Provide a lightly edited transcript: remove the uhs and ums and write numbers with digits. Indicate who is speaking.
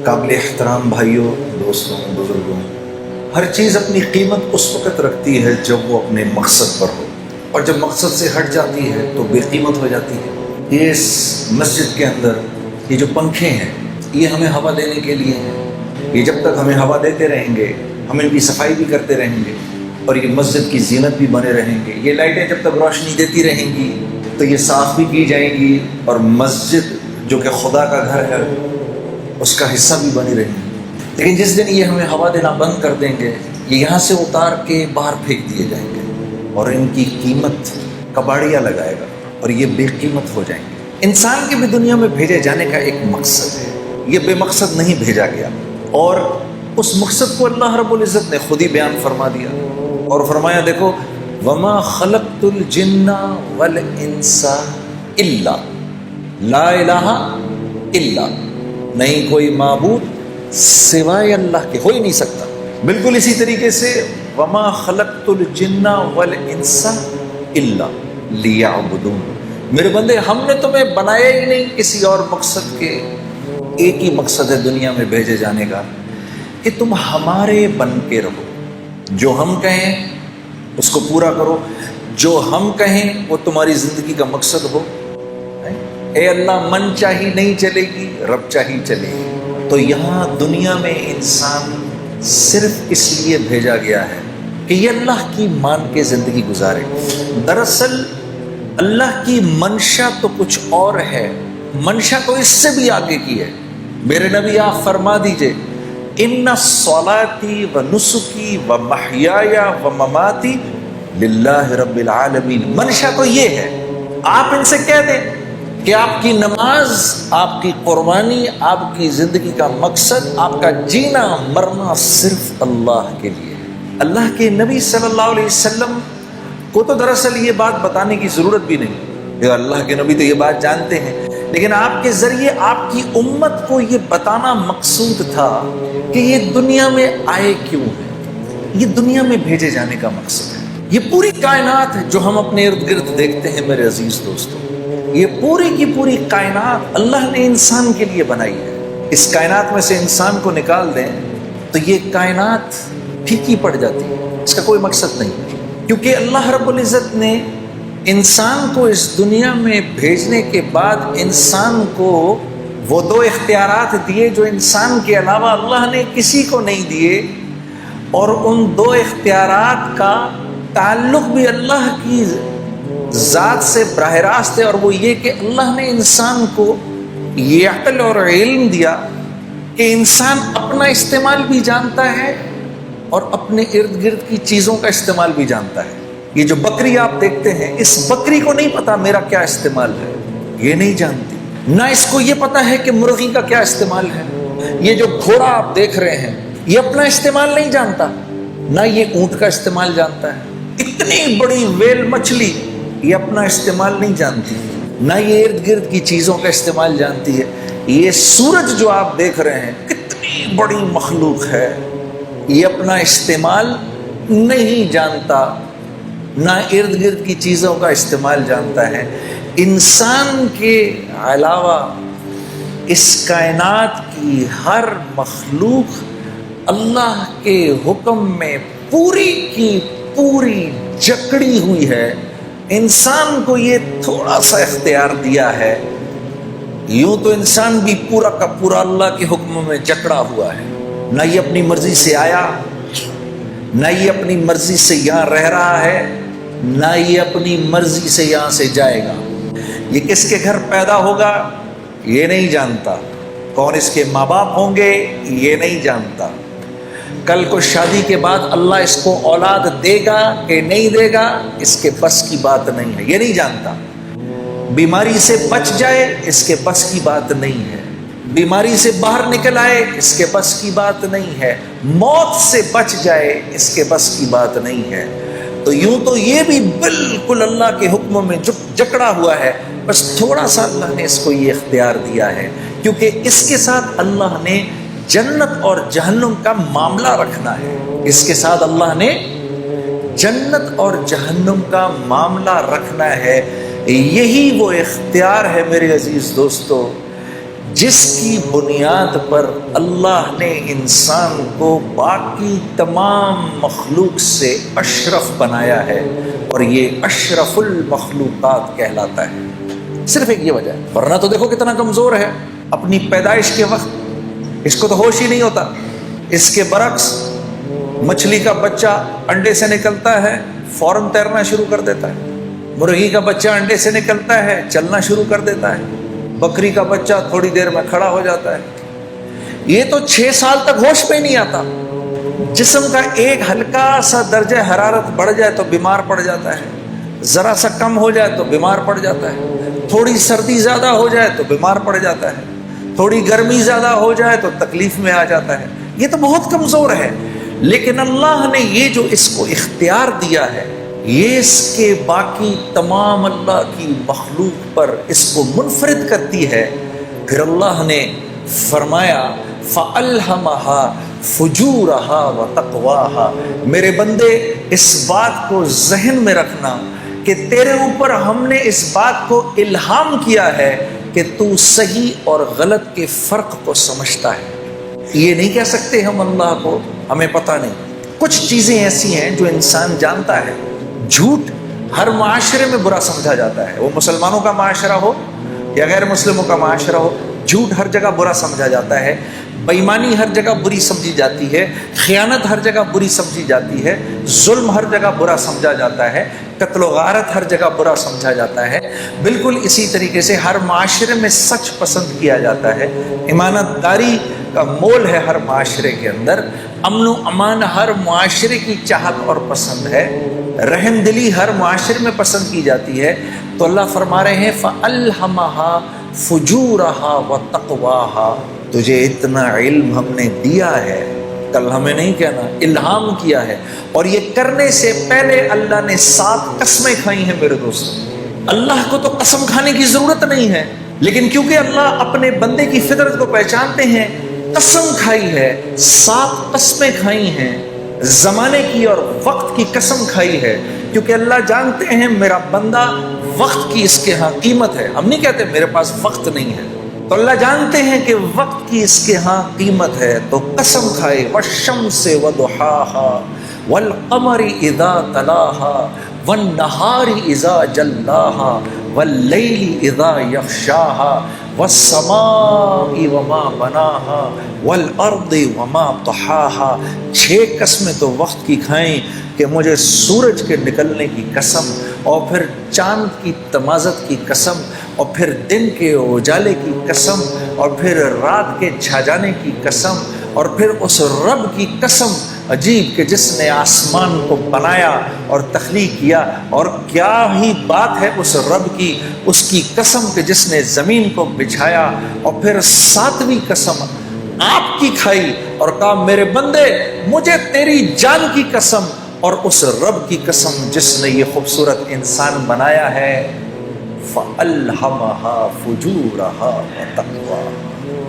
Speaker 1: قابل احترام بھائیوں، دوستوں، بزرگوں، ہر چیز اپنی قیمت اس وقت رکھتی ہے جب وہ اپنے مقصد پر ہو، اور جب مقصد سے ہٹ جاتی ہے تو بے قیمت ہو جاتی ہے۔ یہ اس مسجد کے اندر یہ جو پنکھے ہیں یہ ہمیں ہوا دینے کے لیے ہیں۔ یہ جب تک ہمیں ہوا دیتے رہیں گے ہم ان کی صفائی بھی کرتے رہیں گے اور یہ مسجد کی زینت بھی بنے رہیں گے۔ یہ لائٹیں جب تک روشنی دیتی رہیں گی تو یہ صاف بھی کی جائیں گی اور مسجد جو کہ خدا کا گھر ہے اس کا حصہ بھی بنی رہے گی۔ لیکن جس دن یہ ہمیں ہوا دینا بند کر دیں گے یہ یہاں سے اتار کے باہر پھینک دیے جائیں گے اور ان کی قیمت کباڑیا لگائے گا اور یہ بے قیمت ہو جائیں گے۔ انسان کے بھی دنیا میں بھیجے جانے کا ایک مقصد ہے، یہ بے مقصد نہیں بھیجا گیا، اور اس مقصد کو اللہ رب العزت نے خود ہی بیان فرما دیا اور فرمایا دیکھو وَمَا خَلَقْتُ الْجِنَّ وَالْإِنسَ إِلَّا لا الہ الا، نہیں کوئی معبود سوائے اللہ کے ہو ہی نہیں سکتا۔ بالکل اسی طریقے سے وَمَا خَلَقْتُ الْجِنَّ وَالْإِنسَ إِلَّا لِيَعْبُدُونَ، میرے بندے ہم نے تمہیں بنایا ہی نہیں کسی اور مقصد کے، ایک ہی مقصد ہے دنیا میں بھیجے جانے کا کہ تم ہمارے بن کے رہو، جو ہم کہیں اس کو پورا کرو، جو ہم کہیں وہ تمہاری زندگی کا مقصد ہو۔ اے اللہ من چاہی نہیں چلے گی، رب چاہی چلے گی۔ تو یہاں دنیا میں انسان صرف اس لیے بھیجا گیا ہے کہ یہ اللہ کی مان کے زندگی گزارے۔ دراصل اللہ کی منشا تو کچھ اور ہے، منشا تو اس سے بھی آگے کی ہے۔ میرے نبی آپ فرما دیجئے ان صلاتی و نسکی و محیای و مماتی للہ رب العالمین، منشا تو یہ ہے۔ آپ ان سے کہہ دیں کہ آپ کی نماز، آپ کی قربانی، آپ کی زندگی کا مقصد، آپ کا جینا مرنا صرف اللہ کے لیے ہے۔ اللہ کے نبی صلی اللہ علیہ وسلم کو تو دراصل یہ بات بتانے کی ضرورت بھی نہیں، کہ اللہ کے نبی تو یہ بات جانتے ہیں، لیکن آپ کے ذریعے آپ کی امت کو یہ بتانا مقصود تھا کہ یہ دنیا میں آئے کیوں ہیں، یہ دنیا میں بھیجے جانے کا مقصد ہے۔ یہ پوری کائنات ہے جو ہم اپنے ارد گرد دیکھتے ہیں میرے عزیز دوستوں، یہ پوری کی پوری کائنات اللہ نے انسان کے لیے بنائی ہے۔ اس کائنات میں سے انسان کو نکال دیں تو یہ کائنات پھیکی پڑ جاتی ہے، اس کا کوئی مقصد نہیں، کیونکہ اللہ رب العزت نے انسان کو اس دنیا میں بھیجنے کے بعد انسان کو وہ دو اختیارات دیے جو انسان کے علاوہ اللہ نے کسی کو نہیں دیے، اور ان دو اختیارات کا تعلق بھی اللہ کی ذات سے براہ راست ہے، اور وہ یہ کہ اللہ نے انسان کو یہ عقل اور علم دیا کہ انسان اپنا استعمال بھی جانتا ہے اور اپنے ارد گرد کی چیزوں کا استعمال بھی جانتا ہے۔ یہ جو بکری آپ دیکھتے ہیں، اس بکری کو نہیں پتا میرا کیا استعمال ہے، یہ نہیں جانتی، نہ اس کو یہ پتا ہے کہ مرغی کا کیا استعمال ہے۔ یہ جو گھوڑا آپ دیکھ رہے ہیں یہ اپنا استعمال نہیں جانتا، نہ یہ اونٹ کا استعمال جانتا ہے۔ اتنی بڑی ویل مچھلی یہ اپنا استعمال نہیں جانتی، نہ یہ ارد گرد کی چیزوں کا استعمال جانتی ہے۔ یہ سورج جو آپ دیکھ رہے ہیں کتنی بڑی مخلوق ہے، یہ اپنا استعمال نہیں جانتا، نہ ارد گرد کی چیزوں کا استعمال جانتا ہے۔ انسان کے علاوہ اس کائنات کی ہر مخلوق اللہ کے حکم میں پوری کی پوری جکڑی ہوئی ہے۔ انسان کو یہ تھوڑا سا اختیار دیا ہے، یوں تو انسان بھی پورا کا پورا اللہ کے حکم میں جکڑا ہوا ہے، نہ یہ اپنی مرضی سے آیا، نہ یہ اپنی مرضی سے یہاں رہ رہا ہے، نہ یہ اپنی مرضی سے یہاں سے جائے گا۔ یہ کس کے گھر پیدا ہوگا یہ نہیں جانتا، کون اس کے ماں باپ ہوں گے یہ نہیں جانتا، کل کو شادی کے بعد اللہ اس کو اولاد دے گا کہ نہیں دے گا اس کے بس کی بات نہیں ہے، یہ نہیں جانتا۔ بیماری سے بچ جائے اس کے بس کی بات نہیں ہے، بیماری سے باہر نکل آئے اس کے بس کی بات نہیں ہے، موت سے بچ جائے اس کے بس کی بات نہیں ہے۔ تو یوں تو یہ بھی بالکل اللہ کے حکموں میں جکڑا ہوا ہے، بس تھوڑا سا اللہ نے اس کو یہ اختیار دیا ہے، کیونکہ اس کے ساتھ اللہ نے جنت اور جہنم کا معاملہ رکھنا ہے۔ اس کے ساتھ اللہ نے جنت اور جہنم کا معاملہ رکھنا ہے۔ یہی وہ اختیار ہے میرے عزیز دوستو جس کی بنیاد پر اللہ نے انسان کو باقی تمام مخلوق سے اشرف بنایا ہے، اور یہ اشرف المخلوقات کہلاتا ہے۔ صرف ایک یہ وجہ ہے، ورنہ تو دیکھو کتنا کمزور ہے۔ اپنی پیدائش کے وقت اس کو تو ہوش ہی نہیں ہوتا۔ اس کے برعکس مچھلی کا بچہ انڈے سے نکلتا ہے، فوراً تیرنا شروع کر دیتا ہے۔ مرغی کا بچہ انڈے سے نکلتا ہے، چلنا شروع کر دیتا ہے۔ بکری کا بچہ تھوڑی دیر میں کھڑا ہو جاتا ہے۔ یہ تو 6 سال تک ہوش میں نہیں آتا۔ جسم کا ایک ہلکا سا درجہ حرارت بڑھ جائے تو بیمار پڑ جاتا ہے، ذرا سا کم ہو جائے تو بیمار پڑ جاتا ہے، تھوڑی سردی زیادہ ہو جائے تو بیمار پڑ جاتا ہے، تھوڑی گرمی زیادہ ہو جائے تو تکلیف میں آ جاتا ہے۔ یہ تو بہت کمزور ہے، لیکن اللہ نے یہ جو اس کو اختیار دیا ہے، یہ اس کے باقی تمام اللہ کی مخلوق پر اس کو منفرد کرتی ہے۔ پھر اللہ نے فرمایا فَأَلْهَمَهَا فُجُورَهَا وَتَقْوَاهَا، میرے بندے اس بات کو ذہن میں رکھنا کہ تیرے اوپر ہم نے اس بات کو الہام کیا ہے کہ تو صحیح اور غلط کے فرق کو سمجھتا ہے۔ یہ نہیں کہہ سکتے ہم اللہ کو ہمیں پتہ نہیں۔ کچھ چیزیں ایسی ہیں جو انسان جانتا ہے۔ جھوٹ ہر معاشرے میں برا سمجھا جاتا ہے، وہ مسلمانوں کا معاشرہ ہو یا غیر مسلموں کا معاشرہ ہو، جھوٹ ہر جگہ برا سمجھا جاتا ہے، بےایمانی ہر جگہ بری سمجھی جاتی ہے، خیانت ہر جگہ بری سمجھی جاتی ہے، ظلم ہر جگہ برا سمجھا جاتا ہے، قتل و غارت ہر جگہ برا سمجھا جاتا ہے۔ بالکل اسی طریقے سے ہر معاشرے میں سچ پسند کیا جاتا ہے، امانت داری کا مول ہے ہر معاشرے کے اندر، امن و امان ہر معاشرے کی چاہت اور پسند ہے، رحم دلی ہر معاشرے میں پسند کی جاتی ہے۔ تو اللہ فرما رہے ہیں فَأَلْهَمَهَا فُجُورَهَا وَتَقْوَاهَا، تجھے اتنا علم ہم نے دیا ہے، کل ہمیں نہیں کہنا، الہام کیا ہے، اور یہ کرنے سے پہلے اللہ نے 7 قسمیں کھائی ہیں میرے دوستوں۔ اللہ کو تو قسم کھانے کی ضرورت نہیں ہے، لیکن کیونکہ اللہ اپنے بندے کی فطرت کو پہچانتے ہیں، قسم کھائی ہے، 7 قسمیں کھائی ہیں، زمانے کی اور وقت کی قسم کھائی ہے، کیونکہ اللہ جانتے ہیں میرا بندہ وقت کی اس کے ہاں قیمت ہے۔ ہم نہیں کہتے میرے پاس وقت نہیں ہے، تو اللہ جانتے ہیں کہ وقت کی اس کے ہاں قیمت ہے، تو قسم کھائے والشمس وضحاها والقمر اذا تلاها والنہار اذا جلاها واللیل اذا یغشاها والسماء وما بناها والارض وما طحاها۔ 6 قسمیں تو وقت کی کھائیں کہ مجھے سورج کے نکلنے کی قسم، اور پھر چاند کی تمازت کی قسم، اور پھر دن کے اجالے کی قسم، اور پھر رات کے چھا جانے کی قسم، اور پھر اس رب کی قسم عجیب کہ جس نے آسمان کو بنایا اور تخلیق کیا، اور کیا ہی بات ہے اس رب کی، اس کی قسم کہ جس نے زمین کو بچھایا، اور پھر 7ویں قسم آپ کی کھائی اور کہا میرے بندے مجھے تیری جان کی قسم، اور اس رب کی قسم جس نے یہ خوبصورت انسان بنایا ہے، فَأَلْهَمَهَا فُجُورَهَا وَتَقْوَاهَا۔